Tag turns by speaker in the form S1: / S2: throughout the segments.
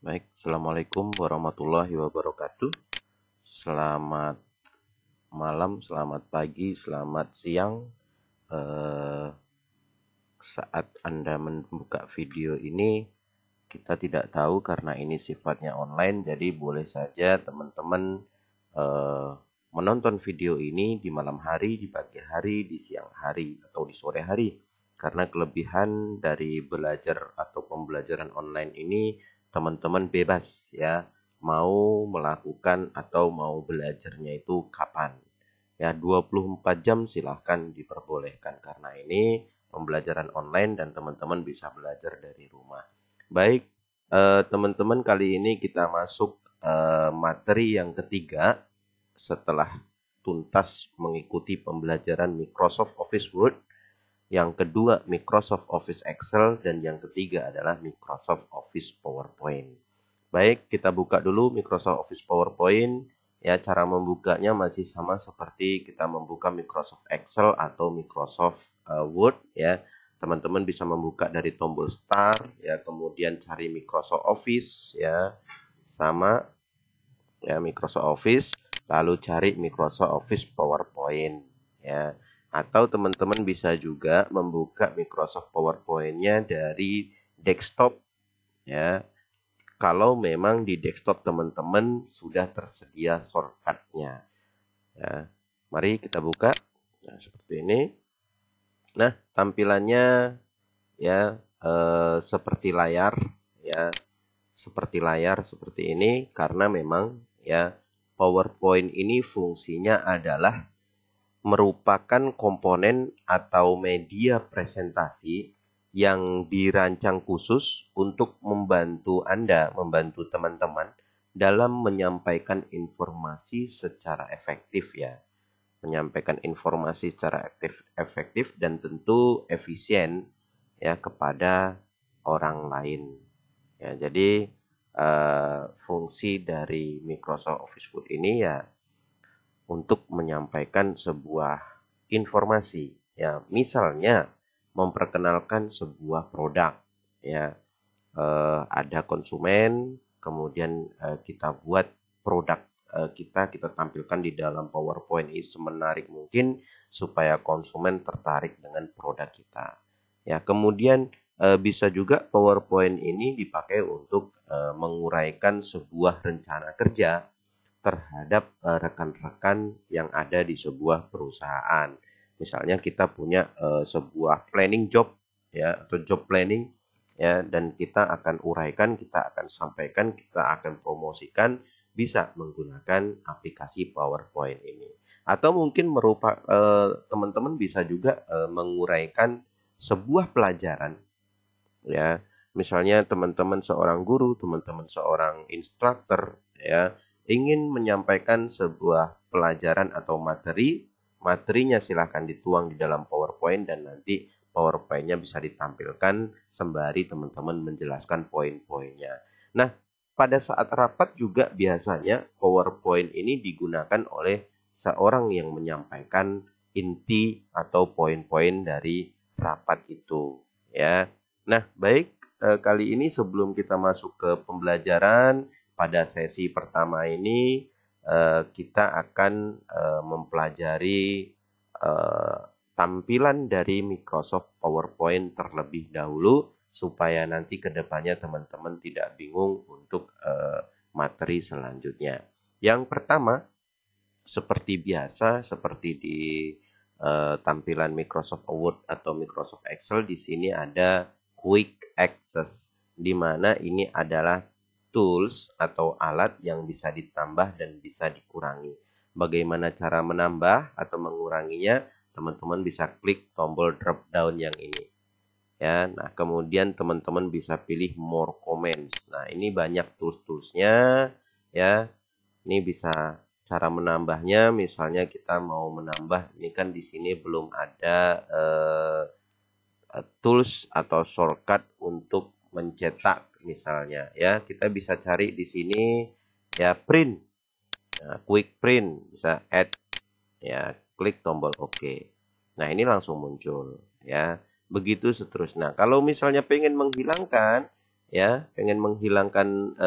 S1: Baik, Assalamualaikum warahmatullahi wabarakatuh. Selamat malam, selamat pagi, selamat siang. Eh, Saat Anda membuka video ini, kita tidak tahu karena ini sifatnya online, jadi boleh saja teman-teman eh, menonton video ini di malam hari, di pagi hari, di siang hari, atau di sore hari. Karena kelebihan dari belajar atau pembelajaran online ini, teman-teman bebas ya, mau melakukan atau mau belajarnya itu kapan. Ya, 24 jam silahkan diperbolehkan karena ini pembelajaran online dan teman-teman bisa belajar dari rumah. Baik, teman-teman, kali ini kita masuk materi yang ketiga setelah tuntas mengikuti pembelajaran Microsoft Office Word. Yang kedua Microsoft Office Excel dan yang ketiga adalah Microsoft Office PowerPoint. Baik, kita buka dulu Microsoft Office PowerPoint. Ya, cara membukanya masih sama seperti kita membuka Microsoft Excel atau Microsoft Word ya. Teman-teman bisa membuka dari tombol Start ya, kemudian cari Microsoft Office ya. Sama ya, Microsoft Office, lalu cari Microsoft Office PowerPoint ya. Atau teman-teman bisa juga membuka Microsoft PowerPoint-nya dari desktop ya, kalau memang di desktop teman-teman sudah tersedia shortcut-nya ya. Mari kita buka. Nah, seperti ini. Nah, tampilannya ya seperti layar ya, seperti ini karena memang ya PowerPoint ini fungsinya adalah merupakan komponen atau media presentasi yang dirancang khusus untuk membantu Anda, membantu teman-teman dalam menyampaikan informasi secara efektif ya. Menyampaikan informasi secara efektif dan tentu efisien ya kepada orang lain. Ya, jadi fungsi dari Microsoft Office Word ini ya untuk menyampaikan sebuah informasi ya, misalnya memperkenalkan sebuah produk ya, ada konsumen, kemudian kita buat produk kita tampilkan di dalam PowerPoint ini semenarik mungkin supaya konsumen tertarik dengan produk kita ya. Kemudian bisa juga PowerPoint ini dipakai untuk menguraikan sebuah rencana kerja terhadap rekan-rekan yang ada di sebuah perusahaan. Misalnya kita punya sebuah planning job ya, atau job planning ya, dan kita akan uraikan, kita akan sampaikan, kita akan promosikan bisa menggunakan aplikasi PowerPoint ini. Atau mungkin teman-teman bisa juga menguraikan sebuah pelajaran ya. Misalnya teman-teman seorang guru, teman-teman seorang instruktur ya, ingin menyampaikan sebuah pelajaran atau materinya silahkan dituang di dalam PowerPoint dan nanti PowerPoint-nya bisa ditampilkan sembari teman-teman menjelaskan poin-poinnya. Nah, pada saat rapat juga biasanya PowerPoint ini digunakan oleh seorang yang menyampaikan inti atau poin-poin dari rapat itu ya. Nah, baik, kali ini sebelum kita masuk ke pembelajaran pada sesi pertama ini, kita akan mempelajari eh, tampilan dari Microsoft PowerPoint terlebih dahulu supaya nanti ke depannya teman-teman tidak bingung untuk materi selanjutnya. Yang pertama, seperti biasa, seperti di tampilan Microsoft Word atau Microsoft Excel, di sini ada Quick Access, di mana ini adalah tools atau alat yang bisa ditambah dan bisa dikurangi. Bagaimana cara menambah atau menguranginya? Teman-teman bisa klik tombol drop down yang ini. Ya, nah kemudian teman-teman bisa pilih more comments. Nah, ini banyak tools-toolsnya ya. Ini bisa cara menambahnya, misalnya kita mau menambah, ini kan di sini belum ada tools atau shortcut untuk mencetak misalnya ya. Kita bisa cari di sini ya, print. Nah, quick print, bisa add ya, klik tombol OK. Nah, ini langsung muncul ya. Begitu seterusnya. Kalau misalnya pengen menghilangkan ya, pengen menghilangkan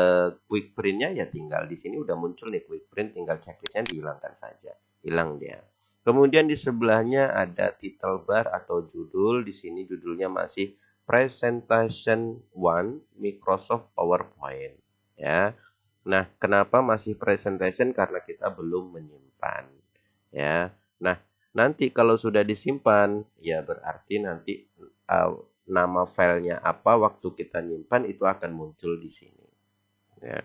S1: quick printnya ya tinggal di sini udah muncul nih quick print, tinggal checklistnya dihilangkan saja, hilang dia. Kemudian di sebelahnya ada title bar atau judul. Di sini judulnya masih Presentation 1 Microsoft PowerPoint, ya. Nah, kenapa masih presentation? Karena kita belum menyimpan, ya. Nah, nanti kalau sudah disimpan, ya berarti nanti nama filenya apa waktu kita nyimpan itu akan muncul di sini, ya.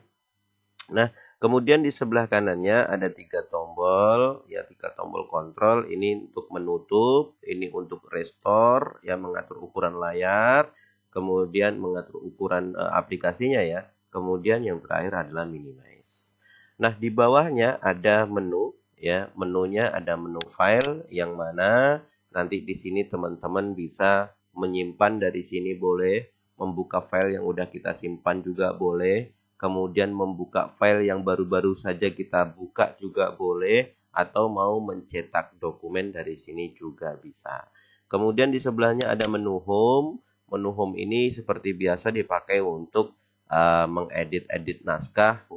S1: Nah, kemudian di sebelah kanannya ada 3 tombol, ya 3 tombol kontrol. Ini untuk menutup, ini untuk restore, ya mengatur ukuran layar, kemudian mengatur ukuran aplikasinya ya. Kemudian yang terakhir adalah minimize. Nah, di bawahnya ada menu, ya. Menunya ada menu file yang mana nanti di sini teman-teman bisa menyimpan dari sini boleh, membuka file yang udah kita simpan juga boleh, kemudian membuka file yang baru-baru saja kita buka juga boleh, atau mau mencetak dokumen dari sini juga bisa. Kemudian di sebelahnya ada menu home. Menu home ini seperti biasa dipakai untuk mengedit-edit naskah,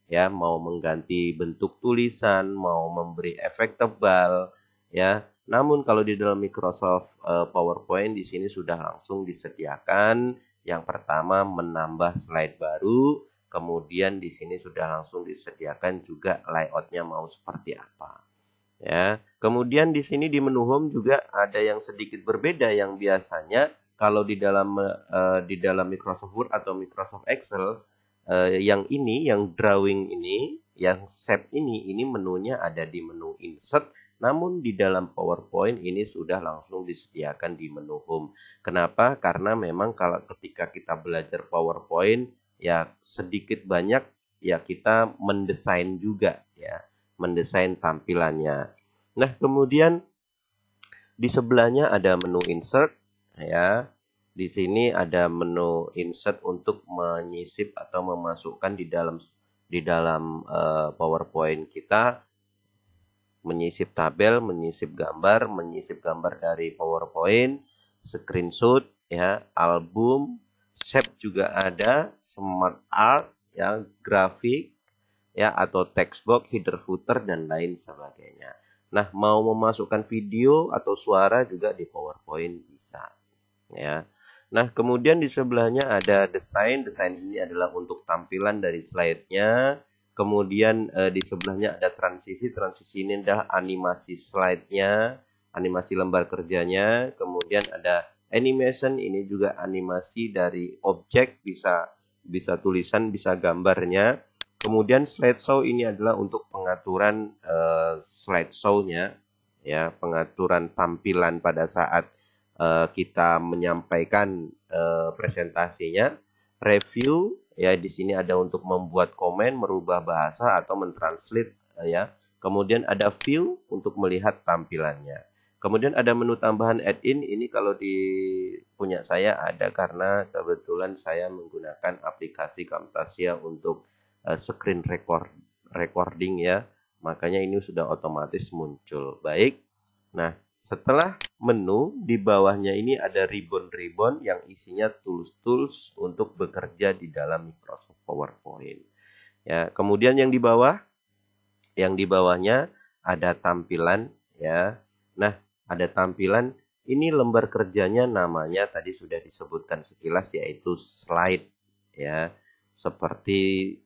S1: ya, mau mengganti bentuk tulisan, mau memberi efek tebal, ya. Namun kalau di dalam Microsoft PowerPoint di sini sudah langsung disediakan. Yang pertama menambah slide baru, kemudian di sini sudah langsung disediakan juga layoutnya mau seperti apa, ya. Kemudian di sini di menu home juga ada yang sedikit berbeda. Yang biasanya kalau di dalam Microsoft Word atau Microsoft Excel, yang ini, yang drawing ini, yang shape ini menunya ada di menu insert. Namun di dalam PowerPoint ini sudah langsung disediakan di menu home. Kenapa? Karena memang kalau ketika kita belajar PowerPoint, ya sedikit banyak ya kita mendesain juga, ya, mendesain tampilannya. Nah, kemudian di sebelahnya ada menu insert, ya. Di sini ada menu insert untuk menyisip atau memasukkan di dalam PowerPoint kita, menyisip tabel, menyisip gambar dari PowerPoint, screenshot, ya, album, shape juga ada, smart art, ya, grafik, ya, atau text box, header footer dan lain sebagainya. Nah, mau memasukkan video atau suara juga di PowerPoint bisa, ya. Nah, kemudian di sebelahnya ada desain. Desain ini adalah untuk tampilan dari slide-nya. Kemudian di sebelahnya ada transisi. Transisi ini adalah animasi slide-nya, animasi lembar kerjanya. Kemudian ada animation, ini juga animasi dari objek, bisa tulisan, bisa gambarnya. Kemudian slideshow ini adalah untuk pengaturan slideshow-nya, ya, pengaturan tampilan pada saat kita menyampaikan presentasinya. Review, ya, di sini ada untuk membuat komen, merubah bahasa atau mentranslate, ya. Kemudian ada view untuk melihat tampilannya. Kemudian ada menu tambahan add-in. Ini kalau di punya saya ada karena kebetulan saya menggunakan aplikasi Camtasia untuk screen recording, ya. Makanya ini sudah otomatis muncul. Baik. Nah, setelah menu, di bawahnya ini ada ribbon-ribbon yang isinya tools-tools untuk bekerja di dalam Microsoft PowerPoint. Ya, kemudian yang di bawahnya ada tampilan, ya. Nah, ada tampilan. Ini lembar kerjanya namanya tadi sudah disebutkan sekilas, yaitu slide, ya. Seperti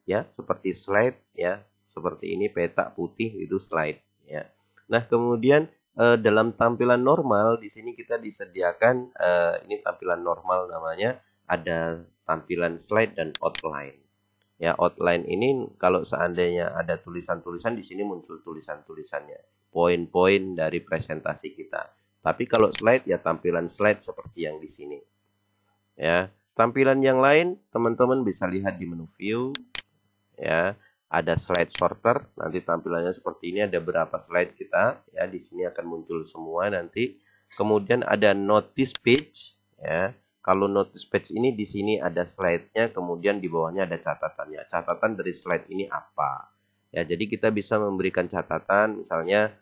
S1: slide, ya. Seperti ini peta putih itu slide, ya. Nah, kemudian dalam tampilan normal di sini kita disediakan ini tampilan normal namanya, ada tampilan slide dan outline. Ya, outline ini kalau seandainya ada tulisan-tulisan di sini muncul tulisan-tulisannya, poin-poin dari presentasi kita. Tapi kalau slide ya tampilan slide seperti yang di sini. Ya, tampilan yang lain teman-teman bisa lihat di menu view, ya. Ada slide sorter, nanti tampilannya seperti ini, ada berapa slide kita, ya, di sini akan muncul semua nanti. Kemudian ada notice page, ya. Kalau notice page ini di sini ada slide-nya, kemudian di bawahnya ada catatannya. Catatan dari slide ini apa? Ya, jadi kita bisa memberikan catatan, misalnya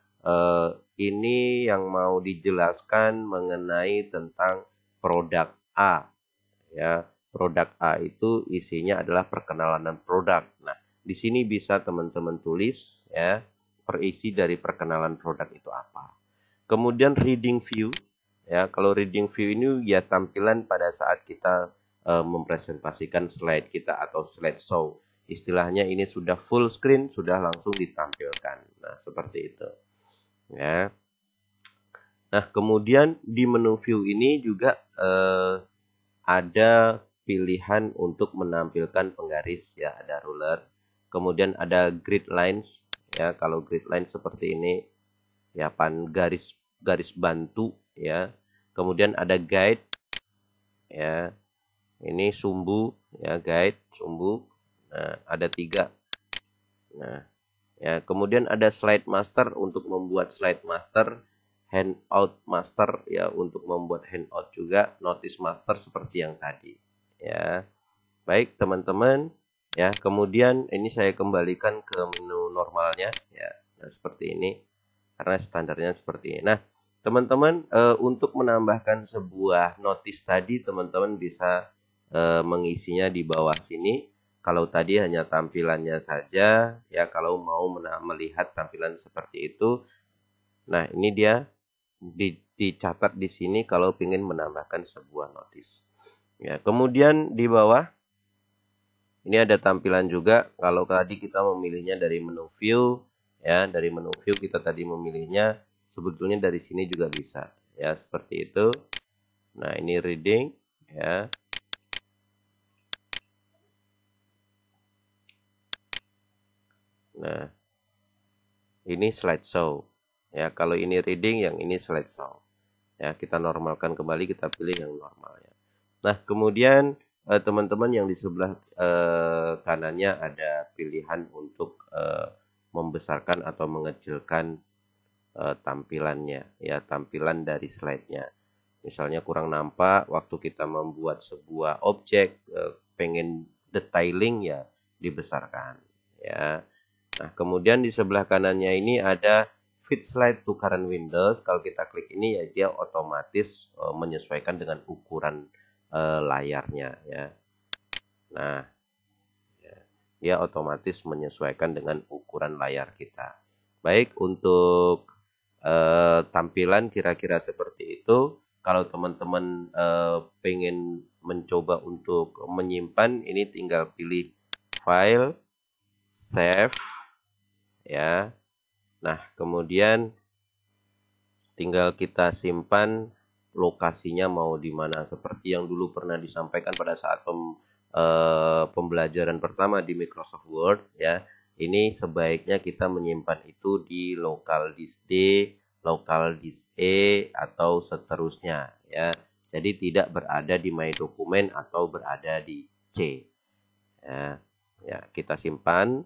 S1: ini yang mau dijelaskan mengenai tentang produk A, ya. produk A itu isinya adalah perkenalan produk. Nah, di sini bisa teman-teman tulis ya, perisi dari perkenalan produk itu apa. Kemudian reading view ya, kalau reading view ini ya tampilan pada saat kita mempresentasikan slide kita atau slideshow. Istilahnya ini sudah full screen, sudah langsung ditampilkan. Nah, seperti itu. Ya. Nah, kemudian di menu view ini juga ada pilihan untuk menampilkan penggaris ya, ada ruler. Kemudian ada grid lines ya, kalau grid lines seperti ini ya, garis bantu ya. Kemudian ada guide ya. Ini sumbu ya, guide, sumbu. Nah, ada 3. Nah, ya, kemudian ada slide master untuk membuat slide master, handout master ya untuk membuat handout juga, notice master seperti yang tadi. Ya. Baik, teman-teman. Ya, kemudian ini saya kembalikan ke menu normalnya ya. Nah, seperti ini. Karena standarnya seperti ini. Nah, teman-teman untuk menambahkan sebuah notice tadi, teman-teman bisa mengisinya di bawah sini. Kalau tadi hanya tampilannya saja, ya kalau mau melihat tampilan seperti itu, nah ini dia dicatat di sini kalau ingin menambahkan sebuah notice. Ya, kemudian di bawah ini ada tampilan juga. Kalau tadi kita memilihnya dari menu view, ya dari menu view kita tadi memilihnya, sebetulnya dari sini juga bisa, ya seperti itu. Nah ini reading, ya. Nah, ini slideshow. Ya, kalau ini reading, yang ini slideshow. Ya, kita normalkan kembali, kita pilih yang normalnya. Nah, kemudian teman-teman yang di sebelah kanannya ada pilihan untuk membesarkan atau mengecilkan tampilannya, ya tampilan dari slide-nya. Misalnya kurang nampak waktu kita membuat sebuah objek, pengen detailing ya dibesarkan, ya. Nah, kemudian di sebelah kanannya ini ada fit slide to current windows. Kalau kita klik ini ya dia otomatis menyesuaikan dengan ukuran layarnya ya. Nah, ya, dia otomatis menyesuaikan dengan ukuran layar kita. Baik, untuk tampilan kira-kira seperti itu. Kalau teman-teman pengen mencoba untuk menyimpan, ini tinggal pilih file, save ya. Nah, kemudian tinggal kita simpan lokasinya mau di mana, seperti yang dulu pernah disampaikan pada saat pembelajaran pertama di Microsoft Word ya. Ini sebaiknya kita menyimpan itu di local disk D, local disk E atau seterusnya ya. Jadi tidak berada di My Document atau berada di C. Ya, ya kita simpan.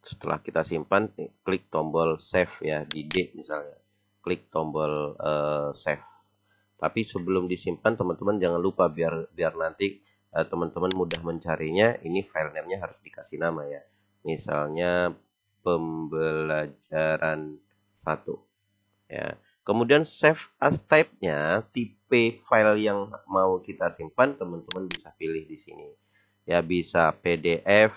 S1: Setelah kita simpan, klik tombol save ya di D misalnya. Klik tombol save. Tapi sebelum disimpan, teman-teman jangan lupa biar nanti teman-teman mudah mencarinya. Ini filenya harus dikasih nama ya. Misalnya pembelajaran 1 ya. Kemudian save as type-nya, tipe file yang mau kita simpan, teman-teman bisa pilih di sini. Ya bisa PDF,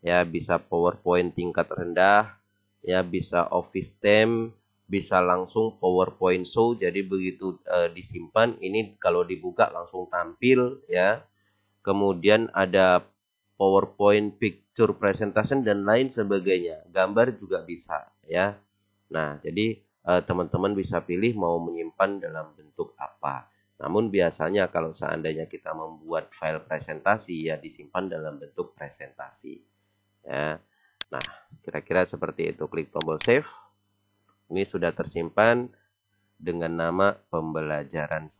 S1: ya bisa PowerPoint tingkat rendah, ya bisa Office Theme, bisa langsung PowerPoint Show. Jadi begitu disimpan, ini kalau dibuka langsung tampil ya. Kemudian ada PowerPoint Picture Presentation dan lain sebagainya. Gambar juga bisa ya. Nah, jadi teman-teman bisa pilih mau menyimpan dalam bentuk apa. Namun biasanya kalau seandainya kita membuat file presentasi ya disimpan dalam bentuk presentasi. Ya. Nah, kira-kira seperti itu. Klik tombol save. Ini sudah tersimpan dengan nama pembelajaran 1.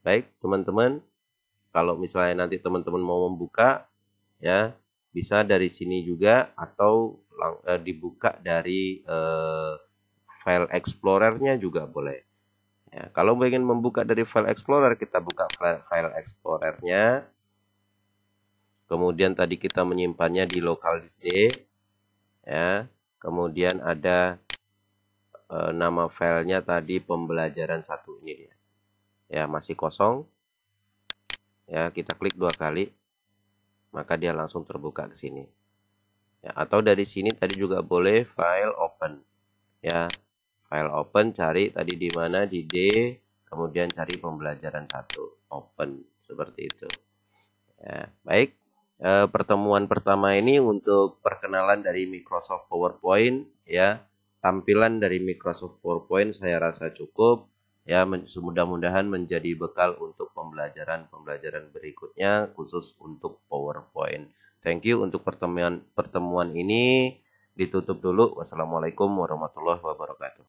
S1: Baik, teman-teman. Kalau misalnya nanti teman-teman mau membuka, ya bisa dari sini juga atau dibuka dari file explorernya juga boleh. Ya, kalau ingin membuka dari file explorer, kita buka file explorernya. Kemudian tadi kita menyimpannya di local disk D, ya. Kemudian ada nama filenya tadi pembelajaran 1 ini dia. Ya masih kosong. Ya, kita klik 2 kali, maka dia langsung terbuka ke sini. Ya, atau dari sini tadi juga boleh file open. Ya, file open, cari tadi di mana, di D, kemudian cari pembelajaran 1, open, seperti itu. Ya, baik. Pertemuan pertama ini untuk perkenalan dari Microsoft PowerPoint, ya. Tampilan dari Microsoft PowerPoint saya rasa cukup, ya. Mudah-mudahan menjadi bekal untuk pembelajaran berikutnya khusus untuk PowerPoint. Thank you untuk pertemuan ini. Ditutup dulu. Wassalamualaikum warahmatullahi wabarakatuh.